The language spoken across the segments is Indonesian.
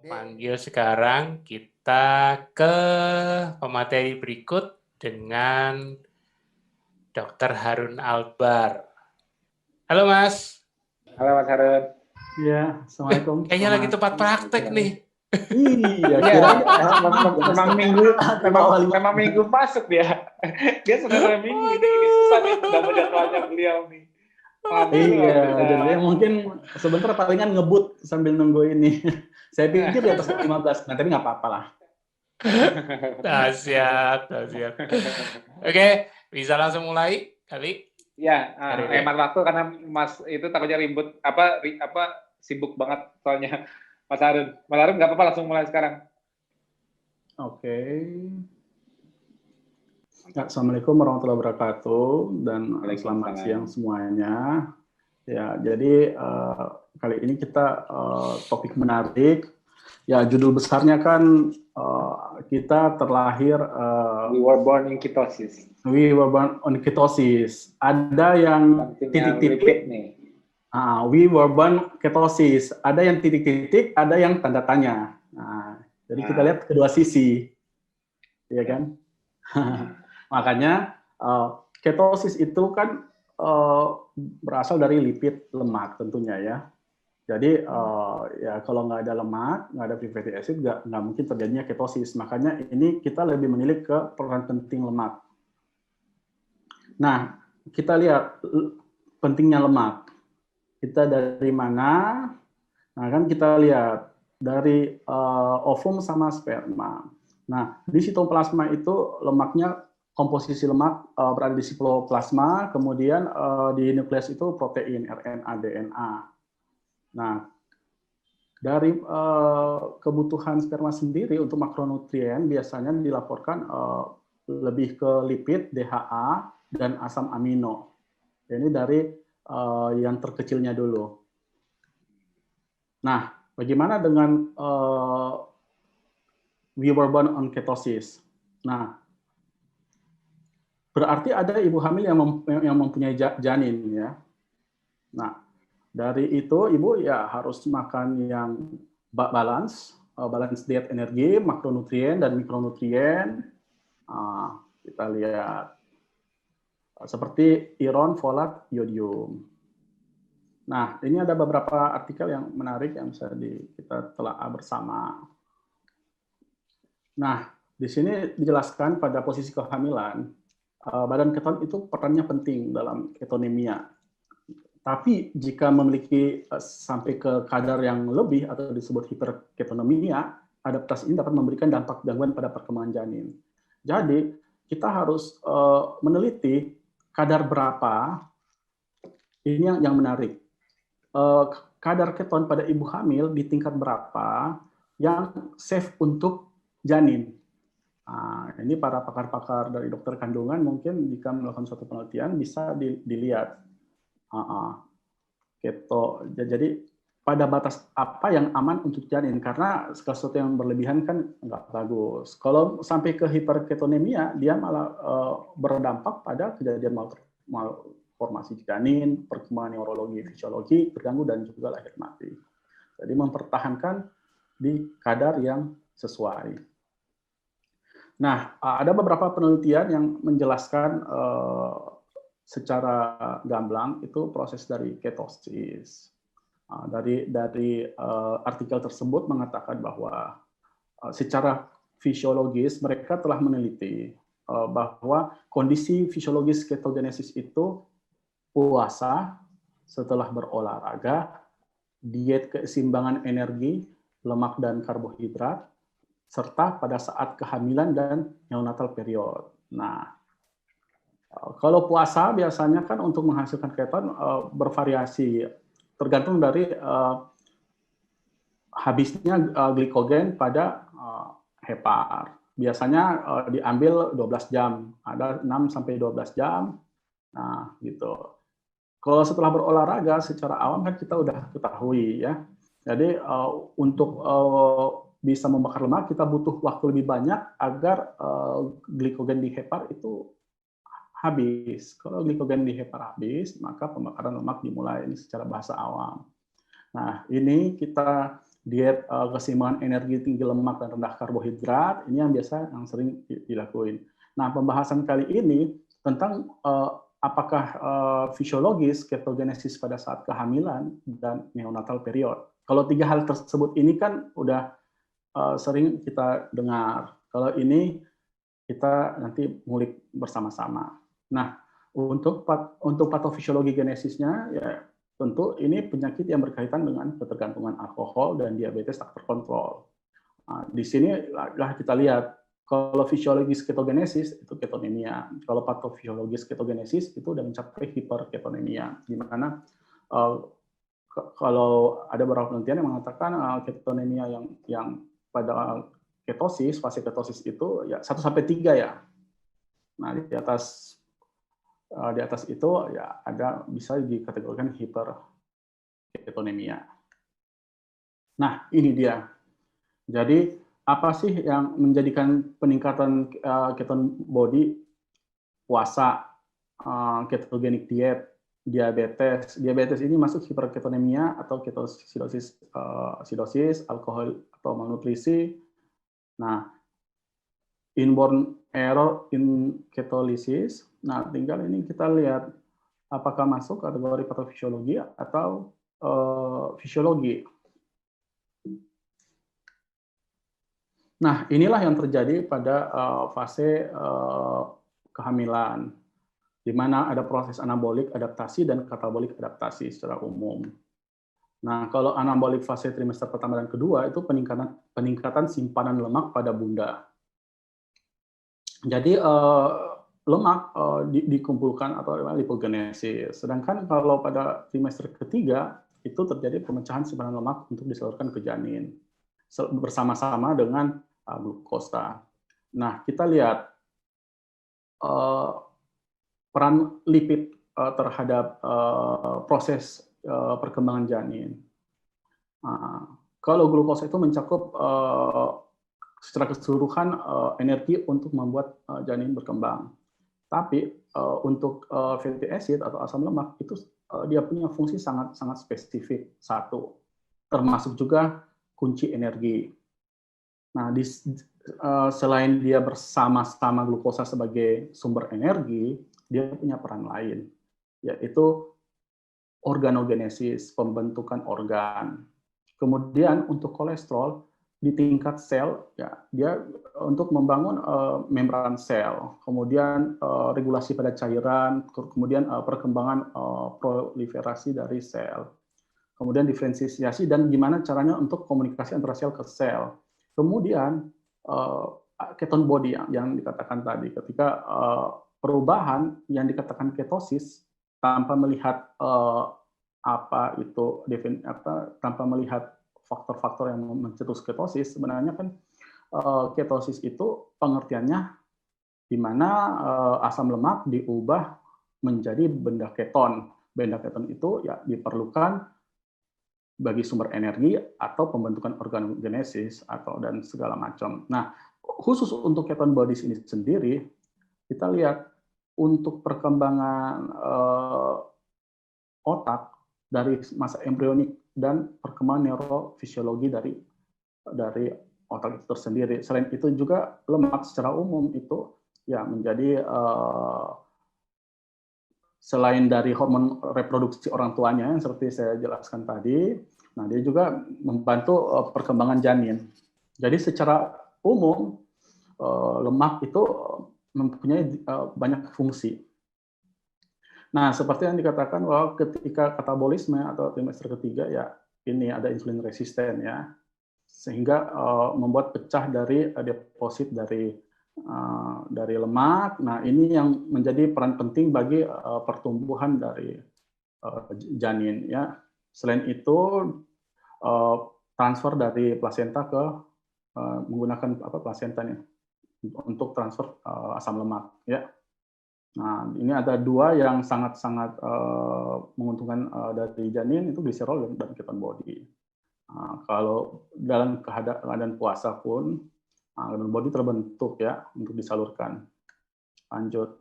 Panggil sekarang kita ke pemateri berikut dengan Dr. Harun Albar. Halo Mas. Halo Mas Harun. Iya, Assalamualaikum. Kayaknya lagi tempat praktek nih. Iya, memang minggu masuk dia. Dia sebenarnya minggu ini susah nih dapat jadwalnya beliau nih. Iya, jadi mungkin sebentar palingan ngebut sambil nunggu ini. Saya pikir di atas 15, nah tapi nggak apa-apa lah. Dahsyat. Oke, bisa langsung mulai kali? Ya, hemat waktu karena Mas itu takutnya ribut sibuk banget soalnya Mas Harun. Mas Harun nggak apa-apa langsung mulai sekarang. Oke. Ya, Assalamualaikum warahmatullahi wabarakatuh dan selamat siang semuanya. Ya, jadi kali ini kita topik menarik. Ya, judul besarnya kan kita terlahir. We were born in ketosis. We were born on ketosis. Ada yang titik-titik. We were born ketosis. Ada yang titik-titik, ada yang tanda tanya. Nah, jadi kita lihat kedua sisi, ya kan? Makanya ketosis itu kan berasal dari lipid lemak tentunya ya. Jadi ya kalau nggak ada lemak, nggak ada free fatty acid, nggak mungkin terjadinya ketosis. Makanya ini kita lebih menilik ke peran penting lemak. Nah, kita lihat pentingnya lemak. Kita dari mana? Nah, kan kita lihat dari ovum sama sperma. Nah, di sitoplasma itu lemaknya, komposisi lemak berada di sitoplasma, kemudian di nukleus itu protein, RNA, DNA. Nah, dari kebutuhan sperma sendiri untuk makronutrien biasanya dilaporkan lebih ke lipid, DHA, dan asam amino. Ini dari yang terkecilnya dulu. Nah, bagaimana dengan we were born on ketosis? Nah, berarti ada ibu hamil yang mempunyai janin ya. Nah, dari itu ibu ya harus makan yang balance diet energi, makronutrien dan mikronutrien. Kita lihat seperti iron, folat, iodium. Nah, ini ada beberapa artikel yang menarik yang bisa kita telah bersama. Nah, di sini dijelaskan pada posisi kehamilan, badan keton itu perannya penting dalam ketonemia. Tapi jika memiliki sampai ke kadar yang lebih atau disebut hiperketonemia, adaptasi ini dapat memberikan dampak gangguan pada perkembangan janin. Jadi, kita harus meneliti kadar berapa, ini yang menarik. Kadar keton pada ibu hamil di tingkat berapa yang safe untuk janin. Nah, ini para pakar-pakar dari dokter kandungan mungkin jika melakukan suatu penelitian bisa dilihat. Jadi pada batas apa yang aman untuk janin, karena sesuatu yang berlebihan kan nggak bagus. Kalau sampai ke hiperketonemia, dia malah berdampak pada kejadian malformasi janin, perkembangan neurologi, fisiologi terganggu, dan juga lahir mati. Jadi mempertahankan di kadar yang sesuai. Nah, ada beberapa penelitian yang menjelaskan secara gamblang itu proses dari ketosis. Dari artikel tersebut mengatakan bahwa secara fisiologis mereka telah meneliti bahwa kondisi fisiologis ketogenesis itu puasa setelah berolahraga, diet keseimbangan energi, lemak dan karbohidrat, serta pada saat kehamilan dan neonatal period. Nah, kalau puasa biasanya kan untuk menghasilkan keton bervariasi, tergantung dari habisnya glikogen pada hepar. Biasanya diambil 12 jam, ada 6 sampai 12 jam. Nah, gitu. Kalau setelah berolahraga secara awam kan kita udah ketahui ya. Jadi untuk bisa membakar lemak kita butuh waktu lebih banyak agar glikogen di hepar itu habis. Kalau glikogen di hepar habis, maka pembakaran lemak dimulai, ini secara bahasa awam. Nah, ini kita diet keseimbangan energi tinggi lemak dan rendah karbohidrat, ini yang sering dilakuin. Nah, pembahasan kali ini tentang apakah fisiologis ketogenesis pada saat kehamilan dan neonatal period. Kalau tiga hal tersebut ini kan udah sering kita dengar. Kalau ini kita nanti ngulik bersama-sama. Nah, untuk patofisiologi genesisnya, ya tentu ini penyakit yang berkaitan dengan ketergantungan alkohol dan diabetes tak terkontrol. Nah, di sini kita lihat kalau fisiologis ketogenesis itu ketonemia, kalau patofisiologis ketogenesis itu udah mencapai hiperketonemia, di mana kalau ada beberapa penelitian yang mengatakan ketonemia yang pada ketosis, fase ketosis itu ya 1-3 ya. Nah, di atas itu ya ada bisa dikategorikan hiperketonemia. Nah, ini dia. Jadi apa sih yang menjadikan peningkatan keton body, puasa, ketogenic diet, diabetes. Diabetes ini masuk hiperketonemia atau ketoasidosis, alkohol atau malnutrisi. Nah, inborn error in ketolysis. Nah, tinggal ini kita lihat apakah masuk kategori patofisiologi atau fisiologi. Nah, inilah yang terjadi pada fase kehamilan, di mana ada proses anabolik adaptasi dan katabolik adaptasi secara umum. Nah, kalau anabolik fase trimester pertama dan kedua itu peningkatan simpanan lemak pada bunda. Jadi lemak dikumpulkan atau lipogenesis. Sedangkan kalau pada trimester ketiga itu terjadi pemecahan simpanan lemak untuk disalurkan ke janin bersama-sama dengan glukosa. Nah, kita lihat peran lipid terhadap proses perkembangan janin. Kalau glukosa itu mencakup secara keseluruhan energi untuk membuat janin berkembang. Tapi untuk fatty acid atau asam lemak itu dia punya fungsi sangat spesifik satu, termasuk juga kunci energi. Nah, selain dia bersama-sama glukosa sebagai sumber energi, dia punya peran lain, yaitu organogenesis, pembentukan organ. Kemudian untuk kolesterol di tingkat sel, ya dia untuk membangun membran sel, kemudian regulasi pada cairan, kemudian perkembangan proliferasi dari sel, kemudian diferensiasi dan gimana caranya untuk komunikasi antara sel ke sel. Kemudian keton body yang dikatakan tadi, ketika perubahan yang dikatakan ketosis tanpa melihat tanpa melihat faktor-faktor yang mencetus ketosis, sebenarnya kan ketosis itu pengertiannya di mana asam lemak diubah menjadi benda keton. Benda keton itu ya diperlukan bagi sumber energi atau pembentukan organogenesis dan segala macam. Nah, khusus untuk keton bodies ini sendiri, kita lihat untuk perkembangan otak dari masa embrionik dan perkembangan neurofisiologi dari otak itu tersendiri. Selain itu juga lemak secara umum itu ya menjadi selain dari hormon reproduksi orang tuanya yang seperti saya jelaskan tadi, nah dia juga membantu perkembangan janin. Jadi secara umum lemak itu mempunyai banyak fungsi. Nah, seperti yang dikatakan bahwa ketika katabolisme atau trimester ketiga ya ini ada insulin resisten ya, sehingga membuat pecah dari deposit dari lemak. Nah, ini yang menjadi peran penting bagi pertumbuhan dari janin ya. Selain itu transfer dari plasenta ke menggunakan plasenta nih untuk transfer asam lemak ya. Nah, ini ada dua yang sangat menguntungkan dari janin, itu gliserol dan keton body. Nah, kalau dalam keadaan puasa pun keton body terbentuk ya untuk disalurkan. Lanjut.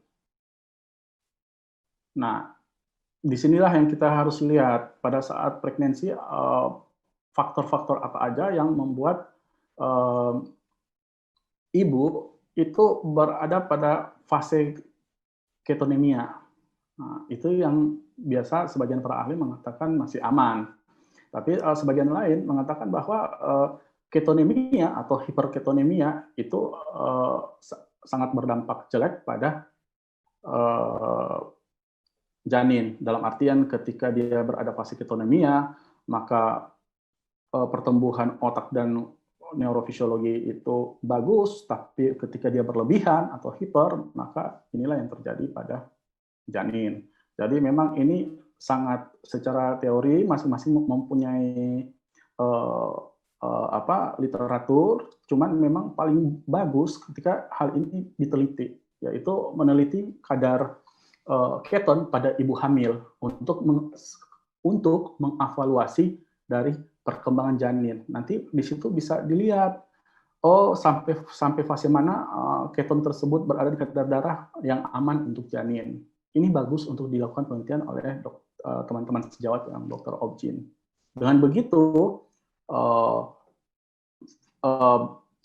Nah, disinilah yang kita harus lihat pada saat pregnancy faktor-faktor apa aja yang membuat ibu itu berada pada fase ketonemia. Nah, itu yang biasa sebagian para ahli mengatakan masih aman. Tapi sebagian lain mengatakan bahwa ketonemia atau hiperketonemia itu sangat berdampak jelek pada janin. Dalam artian ketika dia berada fase ketonemia, maka pertumbuhan otak dan neurofisiologi itu bagus, tapi ketika dia berlebihan atau hiper, maka inilah yang terjadi pada janin. Jadi memang ini sangat secara teori masing-masing mempunyai literatur, cuman memang paling bagus ketika hal ini diteliti, yaitu meneliti kadar keton pada ibu hamil untuk mengevaluasi dari perkembangan janin. Nanti di situ bisa dilihat sampai fase mana keton tersebut berada di kadar darah yang aman untuk janin. Ini bagus untuk dilakukan penelitian oleh teman-teman sejawat yang dokter Obgyn. Dengan begitu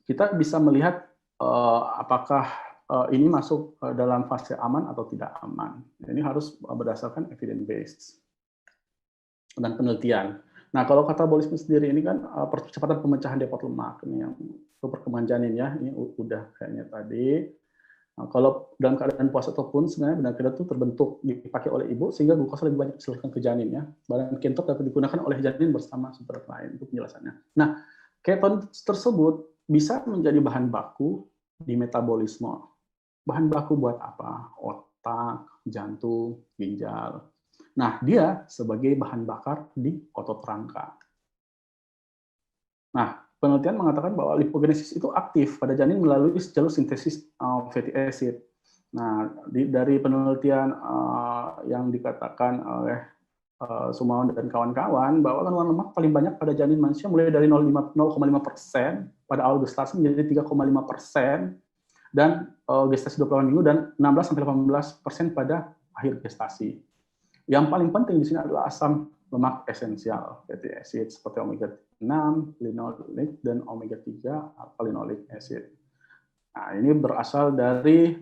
kita bisa melihat apakah ini masuk dalam fase aman atau tidak aman. Ini harus berdasarkan evidence based dan penelitian. Nah, kalau katabolisme sendiri ini kan percepatan pemecahan depot lemak ini yang perkembangan janin ya, ini udah kayaknya tadi. Nah, kalau dalam keadaan puasa ataupun sebenarnya benar keton itu terbentuk dipakai oleh ibu sehingga glukosa lebih banyak disalurkan ke janin ya. Bahan keton dapat digunakan oleh janin bersama sumber lain, itu penjelasannya. Nah, keton tersebut bisa menjadi bahan baku di metabolisme. Bahan baku buat apa? Otak, jantung, ginjal. Nah, dia sebagai bahan bakar di otot rangka. Nah, penelitian mengatakan bahwa lipogenesis itu aktif pada janin melalui jalur sintesis fatty acid. Nah, dari penelitian yang dikatakan oleh Sumawan dan kawan-kawan, bahwa kandungan lemak paling banyak pada janin manusia mulai dari 0,5% pada awal gestasi menjadi 3,5%, dan gestasi 28 minggu, dan 16-18% pada akhir gestasi. Yang paling penting di sini adalah asam lemak esensial, fatty acid seperti omega 6, linoleic, dan omega 3 alpha linoleic acid. Nah, ini berasal dari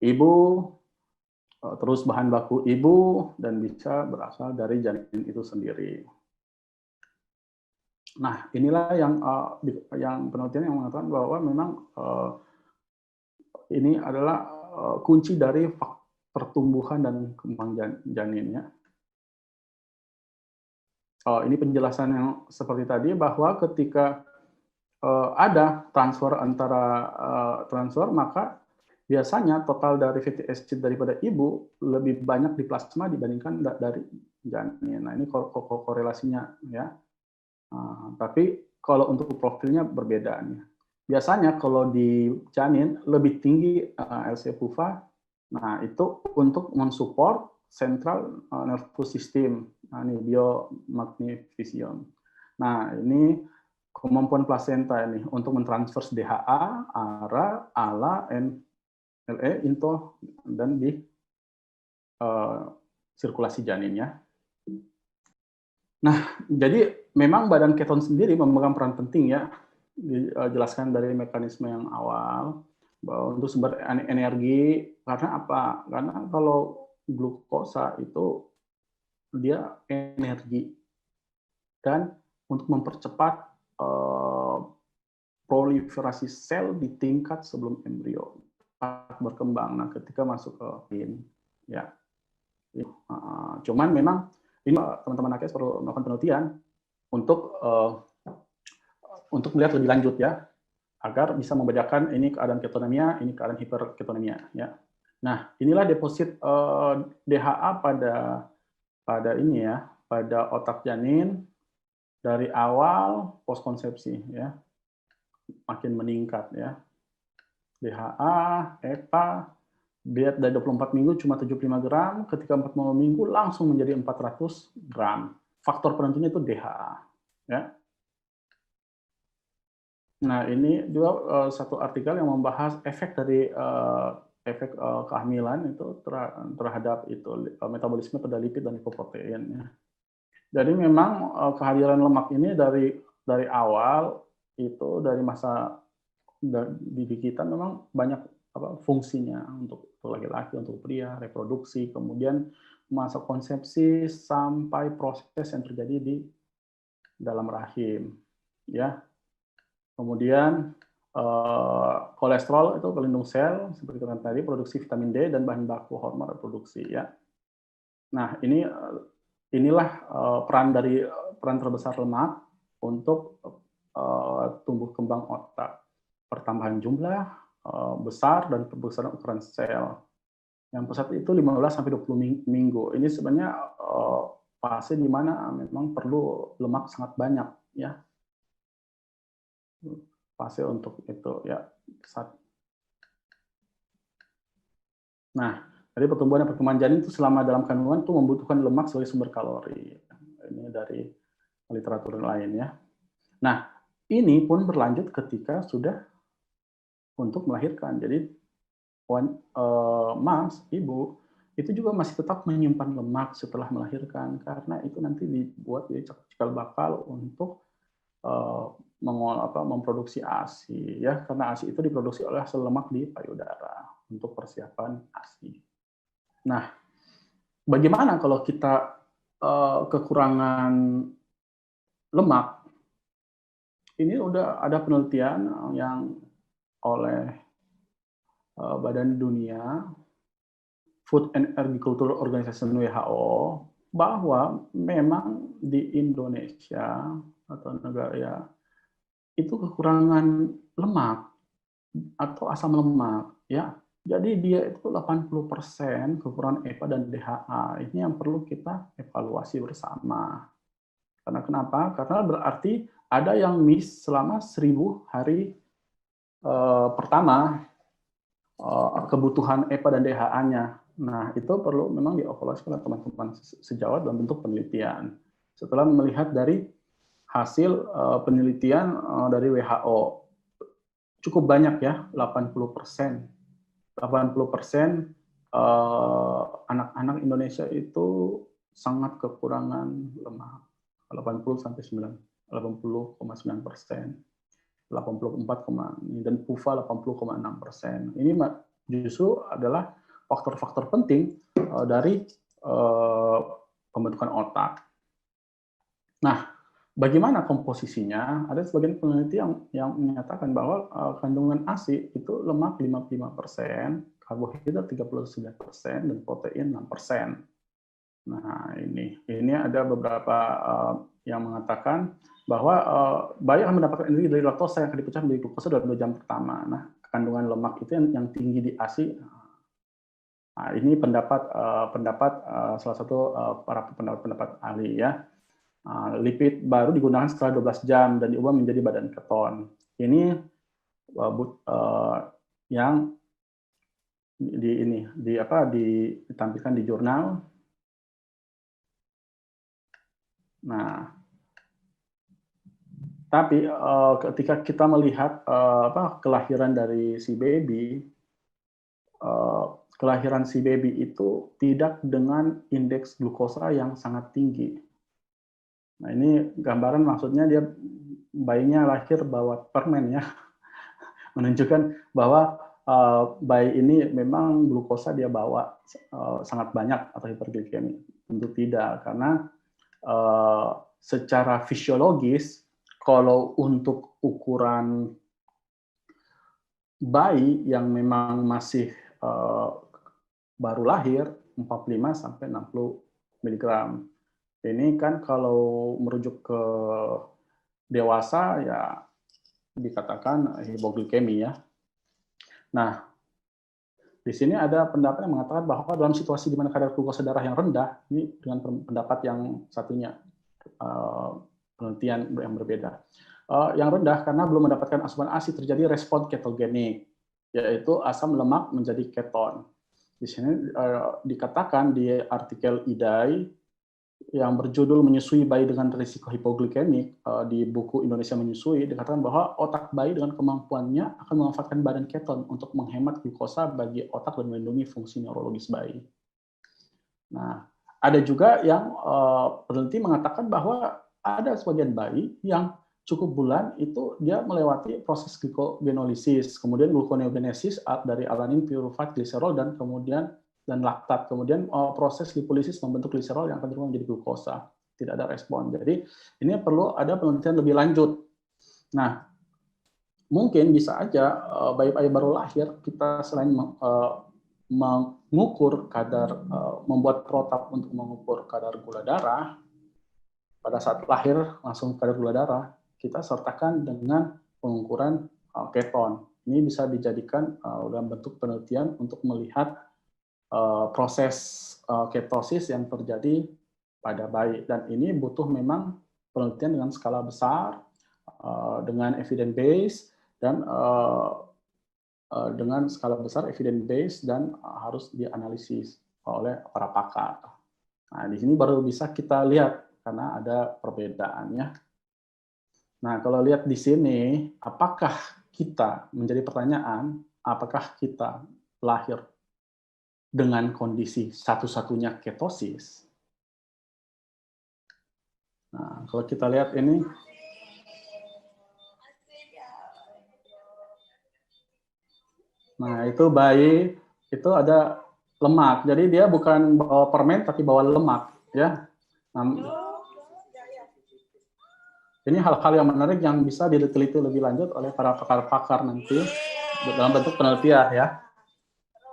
ibu, terus bahan baku ibu, dan bisa berasal dari janin itu sendiri. Nah, inilah yang penelitian yang mengatakan bahwa memang ini adalah kunci dari pertumbuhan dan kembang janinnya. Ini penjelasan yang seperti tadi, bahwa ketika ada transfer maka biasanya total dari fatty acid daripada ibu lebih banyak di plasma dibandingkan dari janin. Nah, ini korelasinya ya. Tapi kalau untuk profilnya berbeda nih. Biasanya kalau di janin lebih tinggi LC-PUVA. Nah, itu untuk mensupport central nervous system, nah, ini biomagnification. Nah, ini kemampuan plasenta ini untuk mentransfer DHA, ARA, ALA, LE, INTO, dan di sirkulasi janinnya. Nah, jadi memang badan keton sendiri memegang peran penting ya, dijelaskan dari mekanisme yang awal, bahwa untuk sumber energi. Karena apa? Karena kalau glukosa itu dia energi, dan untuk mempercepat proliferasi sel di tingkat sebelum embrio berkembang. Nah, ketika masuk ke ya, cuman memang ini teman-teman nakes perlu melakukan penelitian untuk melihat lebih lanjut ya, agar bisa membedakan ini keadaan ketonemia, ini keadaan hiperketonemia ya. Nah, inilah deposit DHA pada ini ya, pada otak janin dari awal poskonsepsi ya, makin meningkat ya. DHA, EPA, diet dari 24 minggu cuma 75 gram, ketika 40 minggu langsung menjadi 400 gram. Faktor penentunya itu DHA ya. Nah, ini juga satu artikel yang membahas efek dari kehamilan itu terhadap itu metabolisme pada lipid dan lipoprotein. Ya. Jadi memang kehadiran lemak ini dari dari awal itu dari masa diri kita memang banyak fungsinya untuk laki-laki, untuk pria, reproduksi, kemudian masa konsepsi sampai proses yang terjadi di dalam rahim, ya. Kemudian kolesterol itu pelindung sel seperti kita tadi, produksi vitamin D dan bahan baku hormon reproduksi, ya. Nah, inilah peran terbesar lemak untuk tumbuh kembang otak. Pertambahan jumlah besar dan perbesaran ukuran sel. Yang pusat itu 15-20 minggu. Ini sebenarnya fase di mana memang perlu lemak sangat banyak, ya. Fase untuk itu, ya. Nah, dari pertumbuhan dan perkembangan janin itu selama dalam kandungan itu membutuhkan lemak sebagai sumber kalori. Ini dari literatur lain, ya. Nah, ini pun berlanjut ketika sudah untuk melahirkan. Jadi mas, ibu, itu juga masih tetap menyimpan lemak setelah melahirkan, karena itu nanti dibuat jadi cikal bakal untuk memproduksi ASI, ya, karena ASI itu diproduksi oleh sel lemak di payudara untuk persiapan ASI. Nah, bagaimana kalau kita kekurangan lemak? Ini udah ada penelitian yang oleh Badan Dunia Food and Agriculture Organization WHO bahwa memang di Indonesia atau negara, ya, itu kekurangan lemak atau asam lemak, ya. Jadi dia itu 80% kekurangan EPA dan DHA. Ini yang perlu kita evaluasi bersama. Karena kenapa? Karena berarti ada yang miss selama 1000 hari pertama kebutuhan EPA dan DHA-nya. Nah, itu perlu memang dievaluasi oleh teman-teman sejawat dalam bentuk penelitian. Setelah melihat dari hasil penelitian dari WHO, cukup banyak, ya, 80%. 80% anak-anak Indonesia itu sangat kekurangan lemak. 80,9%. 84, dan PUVA 80,6%. Ini justru adalah faktor-faktor penting dari pembentukan otak. Nah, bagaimana komposisinya? Ada sebagian peneliti yang menyatakan bahwa kandungan ASI itu lemak 55%, karbohidrat 39%, dan protein 6%. Nah, ini ada beberapa yang mengatakan bahwa bayi akan mendapatkan energi dari laktosa yang akan dipecah menjadi glukosa dalam 2 jam pertama. Nah, kandungan lemak itu yang tinggi di ASI. Nah, ini pendapat salah satu para pendapat ahli, ya. Lipid baru digunakan setelah 12 jam dan diubah menjadi badan keton. Ini yang ditampilkan di jurnal. Nah, tapi ketika kita melihat kelahiran dari si baby, kelahiran si baby itu tidak dengan indeks glukosa yang sangat tinggi. Nah, ini gambaran, maksudnya dia bayinya lahir bawa permen, ya, menunjukkan bahwa bayi ini memang glukosa dia bawa sangat banyak atau hiperglikemi. Tentu tidak, karena secara fisiologis, kalau untuk ukuran bayi yang memang masih baru lahir 45-60 mg. Ini kan kalau merujuk ke dewasa, ya, dikatakan hipoglikemi, ya. Nah, di sini ada pendapat yang mengatakan bahwa dalam situasi di mana kadar glukosa darah yang rendah, ini dengan pendapat yang satunya, penelitian yang berbeda. Yang rendah karena belum mendapatkan asupan ASI, terjadi respon ketogenik, yaitu asam lemak menjadi keton. Di sini dikatakan di artikel IDAI yang berjudul Menyusui Bayi dengan Risiko Hipoglikemik di buku Indonesia Menyusui, dikatakan bahwa otak bayi dengan kemampuannya akan memanfaatkan badan keton untuk menghemat glukosa bagi otak dan melindungi fungsi neurologis bayi. Nah, ada juga yang peneliti mengatakan bahwa ada sebagian bayi yang cukup bulan itu dia melewati proses glucogenolisis, kemudian gluconeogenesis dari alanin, pyruvate, gliserol, dan kemudian laktat. Kemudian proses lipolisis membentuk gliserol yang akan berubah menjadi glukosa. Tidak ada respon. Jadi ini perlu ada penelitian lebih lanjut. Nah, mungkin bisa aja bayi-bayi baru lahir kita selain mengukur kadar, membuat protap untuk mengukur kadar gula darah, pada saat lahir langsung kadar gula darah, kita sertakan dengan pengukuran keton. Ini bisa dijadikan dalam bentuk penelitian untuk melihat proses ketosis yang terjadi pada bayi. Dan ini butuh memang penelitian dengan skala besar, dengan evidence base, dan dengan skala besar evidence base dan harus dianalisis oleh para pakar. Nah, di sini baru bisa kita lihat karena ada perbedaannya. Nah, kalau lihat di sini, apakah kita menjadi pertanyaan, apakah kita lahir dengan kondisi satu-satunya ketosis? Nah, kalau kita lihat ini, nah itu bayi itu ada lemak, jadi dia bukan bawa permen tapi bawa lemak, ya. Nah, ini hal-hal yang menarik yang bisa diteliti lebih lanjut oleh para pakar-pakar nanti dalam bentuk penelitian, ya,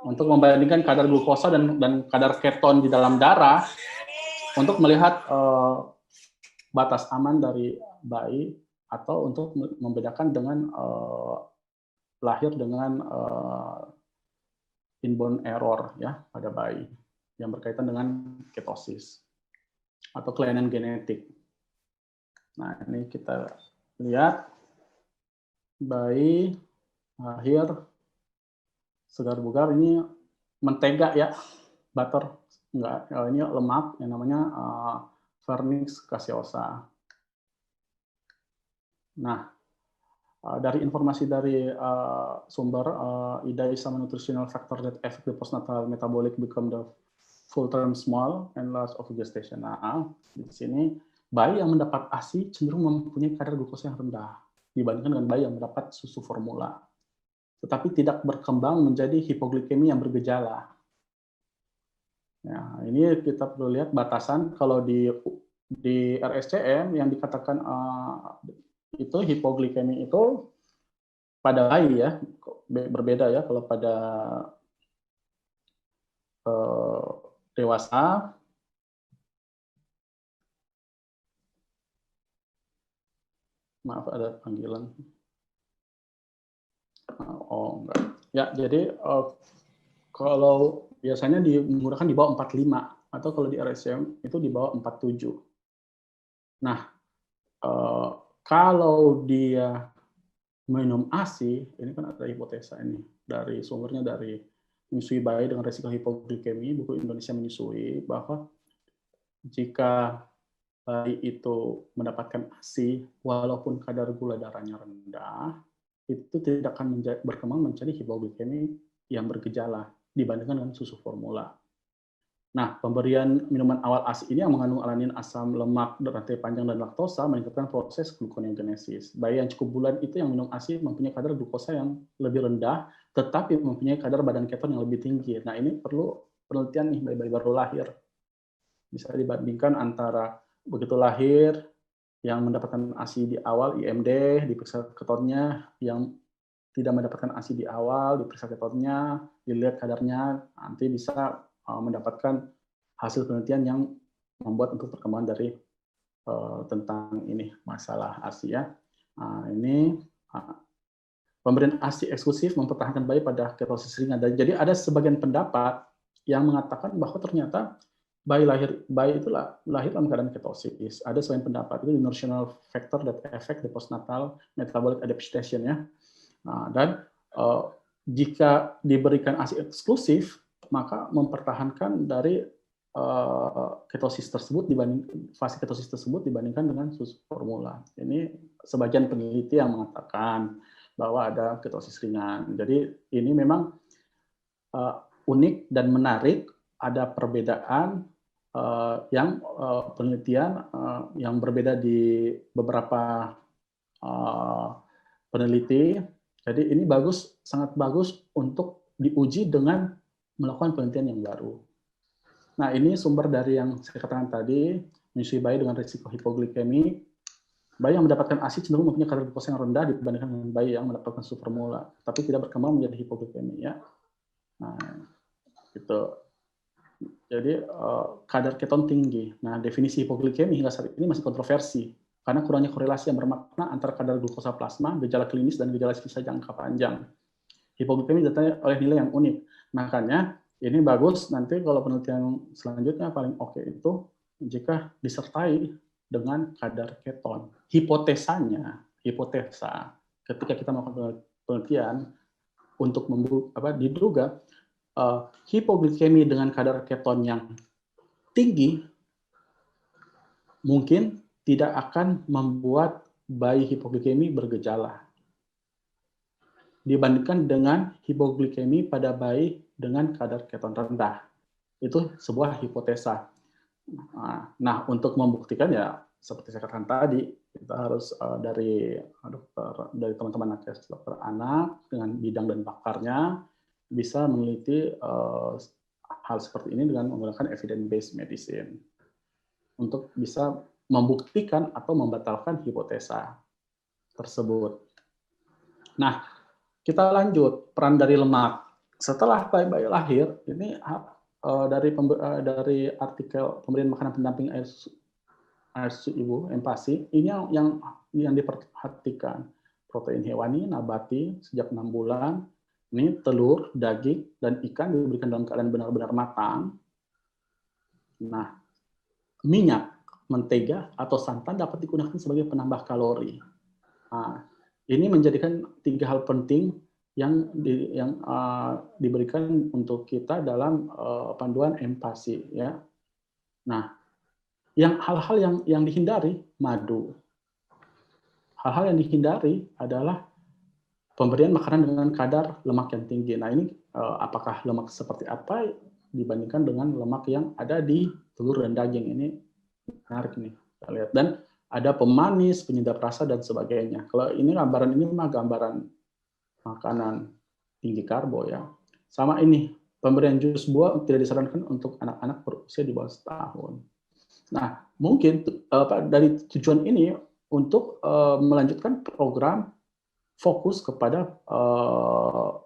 untuk membandingkan kadar glukosa dan kadar keton di dalam darah untuk melihat batas aman dari bayi atau untuk membedakan dengan lahir dengan inborn error, ya, pada bayi yang berkaitan dengan ketosis atau kelainan genetik. Nah, ini kita lihat bayi lahir segar bugar, ini mentega, ya, butter, enggak, ini lemak yang namanya vernix caseosa. Nah, dari informasi dari sumber IDA is some nutritional factor that affect the postnatal metabolic become the full-term small and large of gestation. Nah, di sini bayi yang mendapat ASI cenderung mempunyai kadar glukosa yang rendah dibandingkan dengan bayi yang mendapat susu formula, tetapi tidak berkembang menjadi hipoglikemi yang bergejala. Nah, ini kita perlu lihat batasan kalau di RSCM yang dikatakan itu hipoglikemi itu pada bayi, ya, berbeda, ya, kalau pada dewasa. Maaf, ada panggilan. Oh, enggak. Ya, jadi kalau biasanya menggunakan di bawah 45, atau kalau di RSCM itu di bawah 47. Nah, kalau dia minum ASI, ini kan ada hipotesa ini, dari sumbernya dari menyusui bayi dengan resiko hipoglikemi, buku Indonesia menyusui, bahwa jika bayi itu mendapatkan ASI, walaupun kadar gula darahnya rendah, itu tidak akan berkembang menjadi hipoglikemi yang bergejala dibandingkan dengan susu formula. Nah, pemberian minuman awal ASI ini yang mengandung alanin, asam lemak, rantai panjang, dan laktosa meningkatkan proses gluconeogenesis. Bayi yang cukup bulan itu yang minum ASI mempunyai kadar glukosa yang lebih rendah, tetapi mempunyai kadar badan keton yang lebih tinggi. Nah, ini perlu penelitian nih, bayi-bayi baru lahir. Bisa dibandingkan antara begitu lahir, yang mendapatkan ASI di awal, IMD, diperiksa ketonnya, yang tidak mendapatkan ASI di awal, diperiksa ketonnya, dilihat kadarnya, nanti bisa mendapatkan hasil penelitian yang membuat untuk perkembangan dari tentang ini masalah ASI, ya. Nah, ini pemberian ASI eksklusif mempertahankan bayi pada ketosis ringan. Jadi ada sebagian pendapat yang mengatakan bahwa ternyata bayi itu lahir dalam keadaan ketosis. Ada sebagian pendapat itu nutritional factor that affect the postnatal metabolic adaptation, ya. Nah, dan jika diberikan ASI eksklusif, maka mempertahankan dari ketosis tersebut fase ketosis tersebut dibandingkan dengan susu formula. Ini sebagian peneliti yang mengatakan bahwa ada ketosis ringan. Jadi ini memang unik dan menarik. Ada perbedaan yang penelitian yang berbeda di beberapa peneliti. Jadi ini bagus, sangat bagus untuk diuji dengan melakukan penelitian yang baru. Nah, ini sumber dari yang saya katakan tadi, menyusui bayi dengan risiko hipoglikemi. Bayi yang mendapatkan ASI cenderung mempunyai kadar glukosa yang rendah dibandingkan dengan bayi yang mendapatkan supermula, tapi tidak berkembang menjadi hipoglikemi. Ya. Nah, gitu. Jadi kadar keton tinggi. Nah, definisi hipoglikemi hingga saat ini masih kontroversi karena kurangnya korelasi yang bermakna antara kadar glukosa plasma, gejala klinis, dan gejala sisa jangka panjang. Hipoglikemi ditandai oleh nilai yang unik. Makanya ini bagus nanti kalau penelitian selanjutnya paling oke itu jika disertai dengan kadar keton. Hipotesa ketika kita melakukan penelitian untuk diduga hipoglikemi dengan kadar keton yang tinggi mungkin tidak akan membuat bayi hipoglikemi bergejala dibandingkan dengan hipoglikemi pada bayi dengan kadar keton rendah. Itu sebuah hipotesa. Nah, untuk membuktikan ya seperti saya katakan tadi, kita harus dari teman-teman nakes dokter anak dengan bidang dan pakarnya bisa meneliti hal seperti ini dengan menggunakan evidence-based medicine untuk bisa membuktikan atau membatalkan hipotesa tersebut. Nah, kita lanjut peran dari lemak. Setelah bayi lahir, ini dari artikel pemberian makanan pendamping air susu ibu, empasi, ini yang diperhatikan. Protein hewani, nabati sejak 6 bulan, ini telur, daging, dan ikan diberikan dalam keadaan benar-benar matang. Nah, minyak, mentega, atau santan dapat digunakan sebagai penambah kalori. Nah, ini menjadikan 3 hal penting yang diberikan untuk kita dalam panduan empasi. Ya. Nah, hal-hal yang dihindari, madu. Hal-hal yang dihindari adalah pemberian makanan dengan kadar lemak yang tinggi. Nah, ini apakah lemak seperti apa dibandingkan dengan lemak yang ada di telur dan daging. Ini menarik nih, kita lihat. Dan ada pemanis, penyedap rasa, dan sebagainya. Kalau ini gambaran ini mah gambaran makanan tinggi karbo ya. Sama ini, pemberian jus buah tidak disarankan untuk anak-anak berusia di bawah setahun. Nah, mungkin dari tujuan ini untuk melanjutkan program fokus kepada 1000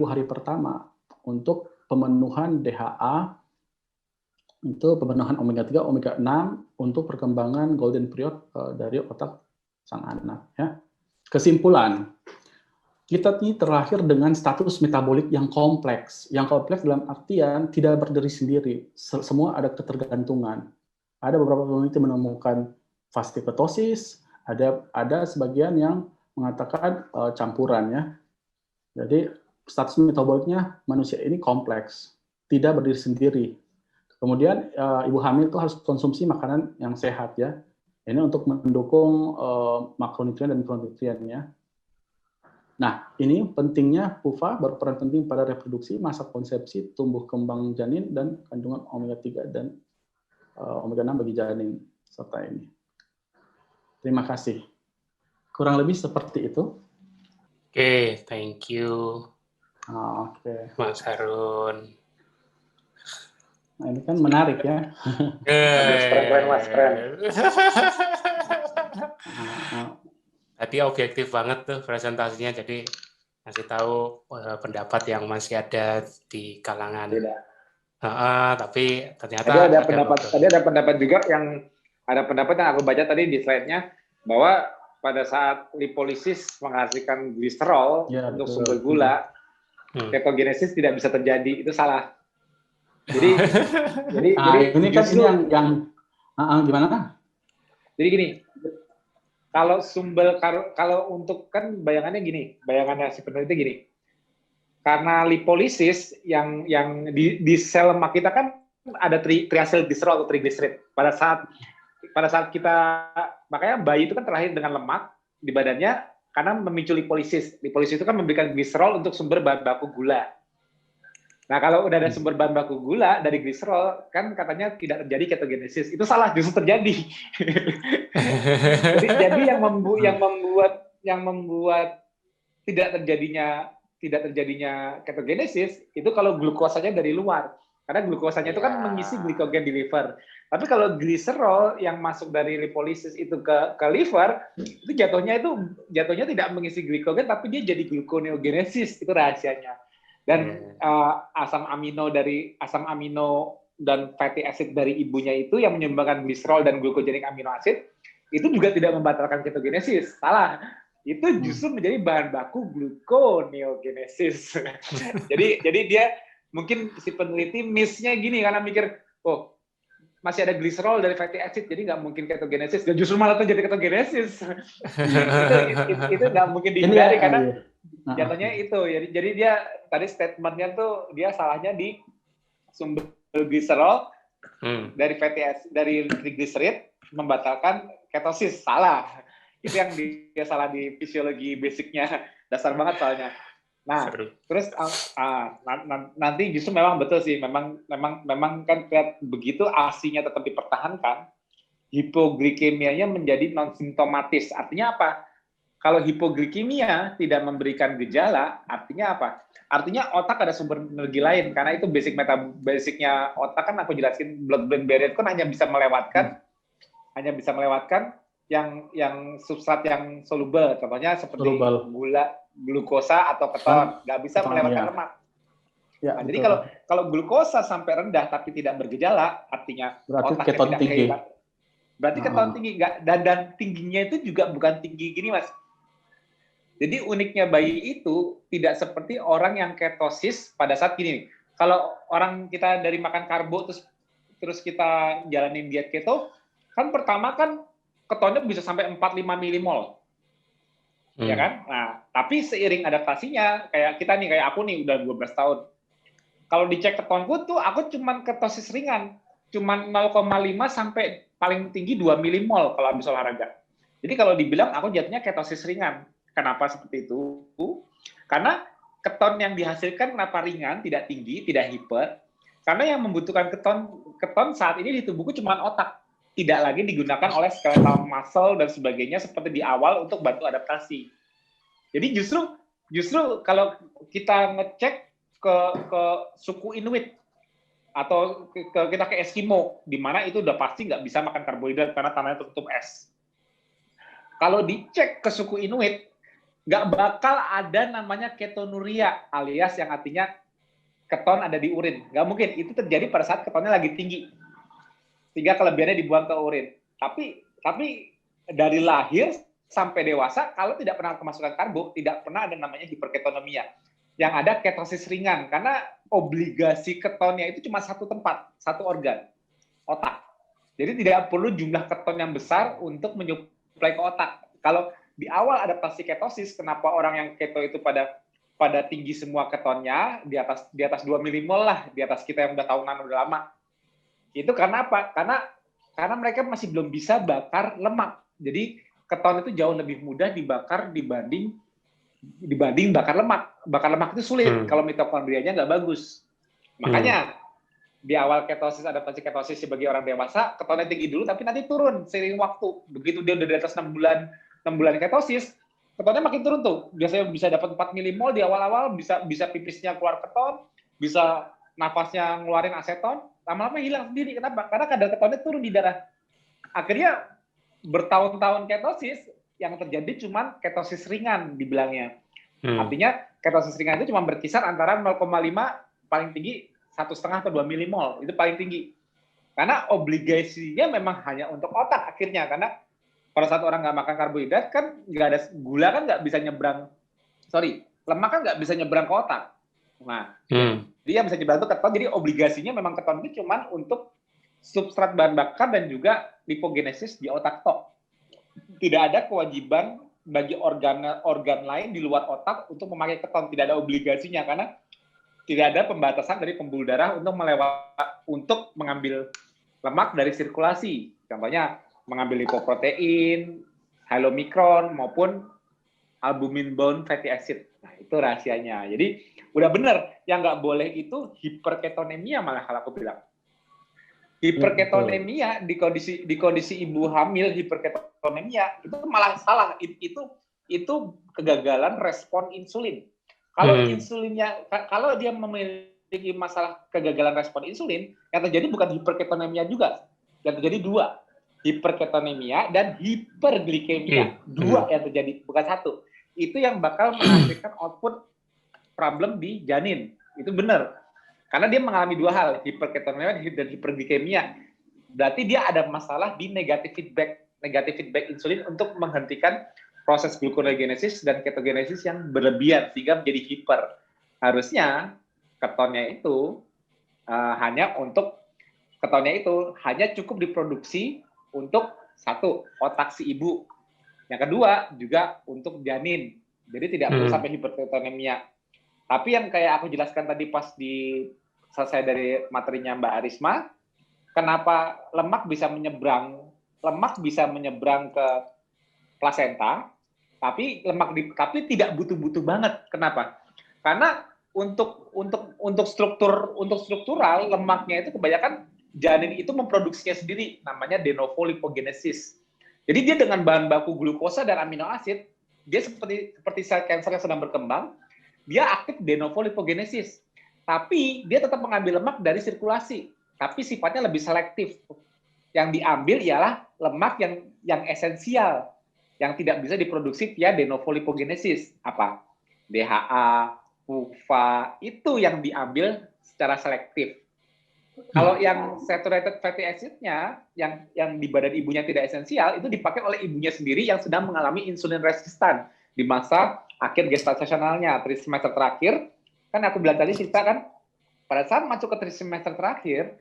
hari pertama untuk pemenuhan DHA, untuk pemenuhan omega 3, omega 6 untuk perkembangan golden period dari otak sang anak. Ya. Kesimpulan, kita ini terlahir dengan status metabolik yang kompleks. Yang kompleks dalam artian tidak berdiri sendiri. Semua ada ketergantungan. Ada beberapa peneliti menemukan fase ketosis, ada sebagian yang mengatakan campuran ya. Jadi status metaboliknya manusia ini kompleks, tidak berdiri sendiri. Kemudian ibu hamil itu harus konsumsi makanan yang sehat ya. Ini untuk mendukung makronutrien dan mikronutrien ya. Nah, ini pentingnya PUFA berperan penting pada reproduksi, masa konsepsi, tumbuh kembang janin, dan kandungan omega 3 dan omega 6 bagi janin serta ini. Terima kasih. Kurang lebih seperti itu. Oke, thank you. Oke. Mas Harun. Nah, ini kan menarik ya. Keren, Mas, keren. Tadi objektif banget tuh presentasinya, jadi ngasih tahu pendapat yang masih ada di kalangan. Tapi ternyata tadi ada pendapat juga yang aku baca tadi di slide-nya bahwa pada saat lipolisis menghasilkan gliserol untuk sumber gula, ketogenesis tidak bisa terjadi. Itu salah. Jadi ini kan ini yang gimana? Jadi gini, kalau untuk kan bayangannya si peneliti gini. Karena lipolisis yang di sel lemak kita kan ada triacylglycerol atau triglycerid. Pada saat kita, makanya bayi itu kan terlahir dengan lemak di badannya karena memicu lipolisis. Lipolisis itu kan memberikan gliserol untuk sumber bahan baku gula. Nah, kalau udah ada sumber bahan baku gula dari gliserol, kan katanya tidak terjadi ketogenesis. Itu salah, justru terjadi. jadi yang membuat tidak terjadinya ketogenesis itu kalau glukosanya dari luar. Karena glukosanya itu kan mengisi glikogen di liver. Tapi kalau gliserol yang masuk dari lipolisis itu ke liver, itu jatuhnya tidak mengisi glikogen, tapi dia jadi gluconeogenesis. Itu rahasianya. Dan asam amino dan fatty acid dari ibunya itu yang menyumbangkan gliserol dan glucogenic amino acid itu juga tidak membatalkan ketogenesis. Salah. Itu justru menjadi bahan baku gluconeogenesis. jadi dia mungkin si peneliti miss-nya gini karena mikir, oh masih ada gliserol dari fatty acid, jadi nggak mungkin ketogenesis. Dan justru malah terjadi ketogenesis. itu nggak mungkin dihindari karena jatuhnya itu. Jadi dia tadi statementnya tuh dia salahnya di sumber gliserol dari fatty acid, dari triglycerid membatalkan ketosis. Salah. Itu yang dia salah di fisiologi basicnya, dasar banget soalnya. Nah, terus nanti justru memang betul sih, memang kan begitu ASI-nya tetap dipertahankan, hipoglikemianya menjadi non simptomatis. Artinya apa? Kalau hipoglikemia tidak memberikan gejala, artinya apa? Artinya otak ada sumber energi lain, karena itu basicnya otak kan aku jelasin, blood-brain barrier kan hanya bisa melewatkan yang substrat yang soluble, contohnya seperti gula, glukosa atau keton, nggak bisa melewatkan lemak. Ya, nah, jadi kalau glukosa sampai rendah tapi tidak bergejala, artinya berarti otaknya keton tidak tinggi. hebat. Berarti keton tinggi, dan tingginya itu juga bukan tinggi gini, Mas. Jadi uniknya bayi itu tidak seperti orang yang ketosis pada saat gini. Kalau orang kita dari makan karbo terus kita jalanin diet keto, kan pertama kan ketonnya bisa sampai 4-5 milimol. Ya kan? Nah, tapi seiring adaptasinya, kayak kita nih, kayak aku nih, udah 12 tahun. Kalau dicek ketonku tuh, aku cuman ketosis ringan. Cuman 0,5 sampai paling tinggi 2 milimol kalau habis olahraga. Jadi kalau dibilang, aku jatuhnya ketosis ringan. Kenapa seperti itu? Karena keton yang dihasilkan kenapa ringan, tidak tinggi, tidak hiper? Karena yang membutuhkan keton saat ini di tubuhku cuma otak. Tidak lagi digunakan oleh skeletal muscle dan sebagainya seperti di awal untuk bantu adaptasi. Jadi justru kalau kita ngecek ke suku Inuit atau kita ke Eskimo, di mana itu udah pasti nggak bisa makan karbohidrat karena tanahnya tertutup es. Kalau dicek ke suku Inuit, nggak bakal ada namanya ketonuria, alias yang artinya keton ada di urin. Nggak mungkin, itu terjadi pada saat ketonnya lagi tinggi. Sehingga kelebihannya dibuang ke urin. Tapi dari lahir sampai dewasa, kalau tidak pernah kemasukan karbo, tidak pernah ada namanya hiperketonemia. Yang ada ketosis ringan, karena obligasi ketonnya itu cuma satu tempat, satu organ, otak. Jadi tidak perlu jumlah keton yang besar untuk menyuplai ke otak. Kalau di awal adaptasi ketosis, kenapa orang yang keto itu pada tinggi semua ketonnya, di atas 2 milimol lah, di atas kita yang udah tahunan, udah lama. Itu karena apa? Karena mereka masih belum bisa bakar lemak. Jadi keton itu jauh lebih mudah dibakar dibanding bakar lemak. Bakar lemak itu sulit kalau mitokondrianya nggak bagus. Makanya di awal ketosis, adaptasi ketosis sebagai orang dewasa, ketonnya tinggi dulu, tapi nanti turun seiring waktu. Begitu dia udah di atas 6 bulan ketosis, ketonnya makin turun tuh. Biasanya bisa dapat 4 milimol di awal-awal, bisa pipisnya keluar keton, bisa nafasnya ngeluarin aseton, lama-lama hilang sendiri. Kenapa? Karena kadar ketonnya turun di darah. Akhirnya bertahun-tahun ketosis, yang terjadi cuma ketosis ringan dibilangnya. Artinya ketosis ringan itu cuma berkisar antara 0,5 paling tinggi 1,5 atau 2 milimol. Itu paling tinggi. Karena obligasinya memang hanya untuk otak akhirnya. Karena pada saat orang nggak makan karbohidrat, kan nggak ada gula, kan nggak bisa nyebrang. Lemak kan nggak bisa nyebrang ke otak. Nah, dia bisa dibantu keton, jadi obligasinya memang keton itu cuma untuk substrat bahan bakar dan juga lipogenesis di otak tok. Tidak ada kewajiban bagi organ lain di luar otak untuk memakai keton, tidak ada obligasinya karena tidak ada pembatasan dari pembuluh darah untuk mengambil lemak dari sirkulasi. Contohnya mengambil lipoprotein, halomikron maupun albumin bound fatty acid. Nah, Itu rahasianya. Jadi udah bener, yang nggak boleh itu hiperketonemia malah kalau aku bilang. Hiperketonemia di kondisi ibu hamil hiperketonemia itu malah salah. Itu kegagalan respon insulin. Kalau insulinnya, kalau dia memiliki masalah kegagalan respon insulin, yang terjadi bukan hiperketonemia juga, yang terjadi dua, hiperketonemia dan hiperglikemia, dua yang terjadi, bukan satu. Itu yang bakal menghasilkan output problem di janin, itu benar. Karena dia mengalami dua hal, hiperketonemia dan hiperglikemia. Berarti dia ada masalah di negatif feedback insulin untuk menghentikan proses gluconeogenesis dan ketogenesis yang berlebihan sehingga menjadi hiper. Harusnya ketonnya itu hanya cukup diproduksi untuk satu, otak si ibu. Yang kedua juga untuk janin. Jadi tidak perlu sampai hiperketonemia. Tapi yang kayak aku jelaskan tadi pas selesai dari materinya Mbak Arisma, kenapa lemak bisa menyeberang ke plasenta, tapi tidak butuh-butuh banget. Kenapa? Karena untuk struktural lemaknya itu kebanyakan janin itu memproduksinya sendiri, namanya de novo lipogenesis. Jadi dia dengan bahan baku glukosa dan amino asid, dia seperti sel kanker yang sedang berkembang, dia aktif de novo lipogenesis. Tapi dia tetap mengambil lemak dari sirkulasi, tapi sifatnya lebih selektif. Yang diambil ialah lemak yang esensial, yang tidak bisa diproduksi via de novo lipogenesis. Apa? DHA, PUFA, itu yang diambil secara selektif. Kalau yang saturated fatty acid-nya, yang di badan ibunya tidak esensial, itu dipakai oleh ibunya sendiri yang sedang mengalami insulin resistan di masa akhir gestasionalnya, trimester terakhir. Kan aku bilang tadi cerita kan, pada saat masuk ke trimester terakhir,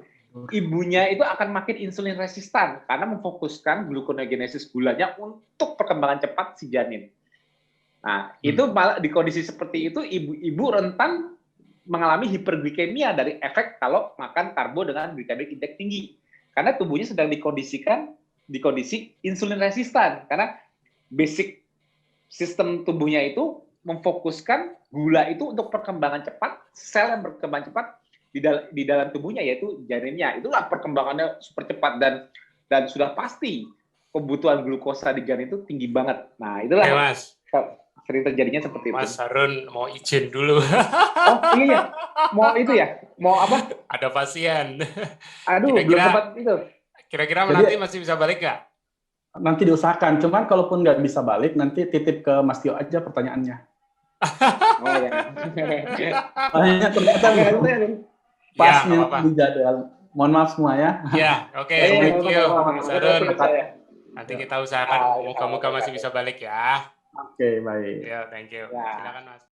ibunya itu akan makin insulin resistan karena memfokuskan gluconeogenesis gulanya untuk perkembangan cepat si janin. Nah, itu malah di kondisi seperti itu ibu rentan mengalami hiperglikemia dari efek kalau makan karbo dengan glycemic index tinggi. Karena tubuhnya sedang dikondisikan di kondisi insulin resistan. Karena basic sistem tubuhnya itu memfokuskan gula itu untuk perkembangan cepat, sel yang berkembang cepat di dalam tubuhnya, yaitu janinnya. Itulah perkembangannya super cepat dan sudah pasti kebutuhan glukosa di janin itu tinggi banget. Nah, itulah Mas. Sering terjadinya seperti itu. Mas Harun mau izin dulu. Oh iya, mau itu ya? Mau apa? Ada pasien. Aduh, belum sempat itu. Kira-kira nanti masih bisa balik nggak? Nanti diusahakan. Cuman kalaupun nggak bisa balik, nanti titip ke Mas Tio aja pertanyaannya. Oh iya. Hanya ternyata pas di jadwal. Mohon maaf semua ya. Ya, oke. Thank you, Mas Harun. Nanti kita usahakan. Moga-moga masih bisa balik ya. Oke, baik. Ya, thank you. Silakan Mas.